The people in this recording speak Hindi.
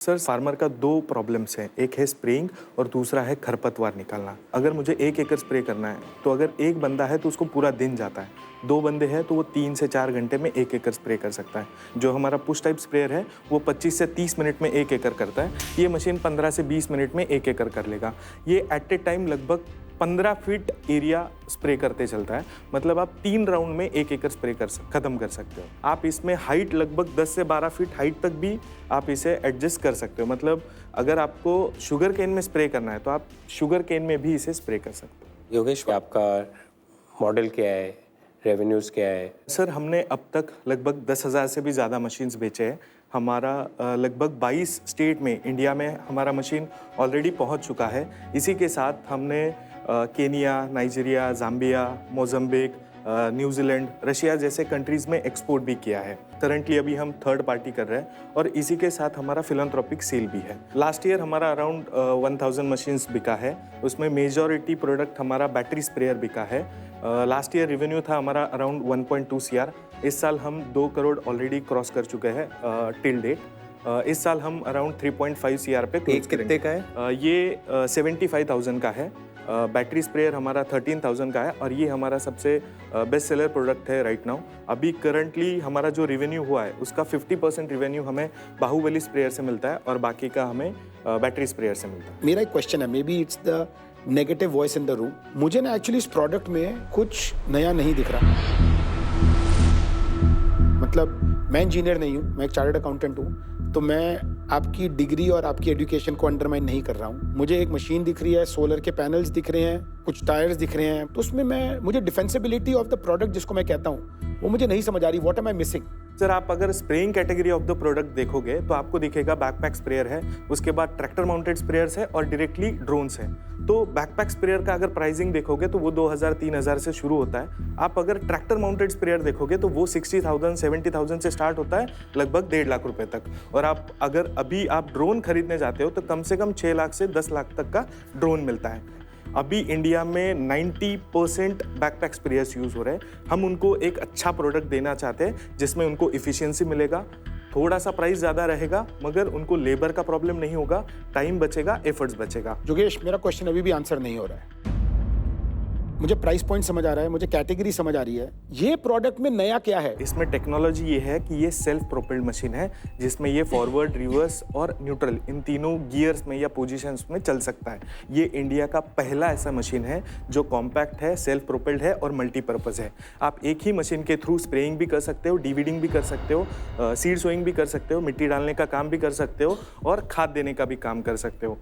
सर फार्मर का दो प्रॉब्लम्स हैं, एक है स्प्रेइंग और दूसरा है खरपतवार निकालना। अगर मुझे 1 एकड़ स्प्रे करना है तो अगर एक बंदा है तो उसको पूरा दिन जाता है, 2 बंदे हैं तो वो 3 से 4 घंटे में 1 एकड़ स्प्रे कर सकता है। जो हमारा पुश टाइप स्प्रेयर है वो 25 से 30 मिनट में 1 एकड़ करता है, ये मशीन 15 से 20 मिनट में 1 एकड़ कर लेगा। ये एट ए टाइम लगभग 15 फीट एरिया स्प्रे करते चलता है, मतलब आप 3 राउंड में 1 एकड़ स्प्रे खत्म कर सकते हो। आप इसमें हाइट लगभग 10 से 12 फीट हाइट तक भी आप इसे एडजस्ट कर सकते हो। मतलब अगर आपको शुगर केन में स्प्रे करना है तो आप शुगर केन में भी इसे स्प्रे कर सकते हो। योगेश, आपका मॉडल क्या है, रेवेन्यूज़ क्या है? सर हमने अब तक लगभग 10,000 से भी ज़्यादा मशीन्स बेचे हैं। हमारा लगभग 22 स्टेट में इंडिया में हमारा मशीन ऑलरेडी पहुंच चुका है। इसी के साथ हमने Kenya, Nigeria, Zambia, Mozambique, New Zealand, Russia जैसे कंट्रीज़ में एक्सपोर्ट भी किया है। करंटली अभी हम थर्ड पार्टी कर रहे हैं और इसी के साथ हमारा फिलैंथ्रोपिक सेल भी है। लास्ट ईयर हमारा अराउंड 1000 मशीन्स बिका है, उसमें मेजॉरिटी प्रोडक्ट हमारा बैटरी स्प्रेयर बिका है। लास्ट ईयर रेवेन्यू था हमारा अराउंड 1.2 CR। इस साल हम 2 करोड़ ऑलरेडी क्रॉस कर चुके हैं टिल डेट। इस साल हम अराउंड 3.5 CR पे क्लोज कितने का है? ये 75,000 का है। बैटरी स्प्रेयर हमारा 13,000 का है और ये हमारा सबसे बेस्ट सेलर प्रोडक्ट है राइट नाउ। अभी करंटली हमारा जो रेवेन्यू हुआ है उसका 50% रेवेन्यू हमें बाहुबली स्प्रेयर से मिलता है और बाकी का हमें बैटरी स्प्रेयर से मिलता है। मेरा एक क्वेश्चन है, may be it's the negative voice in the room. मुझे ना एक्चुअली इस प्रोडक्ट में कुछ नया नहीं दिख रहा। मतलब मैं इंजीनियर नहीं हूँ, मैं एक चार्टर्ड अकाउंटेंट हूँ, तो मैं आपकी डिग्री और आपकी एजुकेशन को अंडरमाइन नहीं कर रहा हूँ। मुझे एक मशीन दिख रही है, सोलर के पैनल्स दिख रहे हैं, कुछ टायर्स दिख रहे हैं, तो उसमें मुझे डिफेंसिबिलिटी ऑफ द प्रोडक्ट जिसको मैं कहता हूँ वो मुझे नहीं समझ आ रही। What am I missing? Sir आप अगर spraying category of the product देखोगे तो आपको दिखेगा बैकपैक स्प्रेयर है, उसके बाद ट्रैक्टर माउंटेड स्प्रेयर्स है और डायरेक्टली ड्रोन्स है। तो बैकपैक स्प्रेयर का अगर प्राइसिंग देखोगे तो वो 2,000-3,000 से शुरू होता है। आप अगर ट्रैक्टर माउंटेड स्प्रेयर देखोगे तो वो 60,000-70,000 से स्टार्ट होता है लगभग 1.5 लाख रुपए तक। और आप अगर अभी आप ड्रोन खरीदने जाते हो तो कम से कम 6 लाख से 10 लाख तक का ड्रोन मिलता है। अभी इंडिया में 90% बैकपैक स्प्रेयर्स यूज़ हो रहे हैं। हम उनको एक अच्छा प्रोडक्ट देना चाहते हैं जिसमें उनको इफ़िशियंसी मिलेगा, थोड़ा सा प्राइस ज़्यादा रहेगा मगर उनको लेबर का प्रॉब्लम नहीं होगा, टाइम बचेगा, एफर्ट्स बचेगा। योगेश, मेरा क्वेश्चन अभी भी आंसर नहीं हो रहा है। मुझे प्राइस पॉइंट समझ आ रहा है, मुझे कैटेगरी समझ आ रही है, ये प्रोडक्ट में नया क्या है? इसमें टेक्नोलॉजी ये है कि ये सेल्फ प्रोपेल्ड मशीन है जिसमें ये फॉरवर्ड, रिवर्स और न्यूट्रल इन तीनों गियर्स में या पोजीशंस में चल सकता है। ये इंडिया का पहला ऐसा मशीन है जो कॉम्पैक्ट है, सेल्फ प्रोपेल्ड है और मल्टीपर्पज़ है। आप एक ही मशीन के थ्रू स्प्रेइंग भी कर सकते हो, डीवीडिंग भी कर सकते हो, सीड सोइंग भी कर सकते हो, मिट्टी डालने का काम भी कर सकते हो और खाद देने का भी काम कर सकते हो।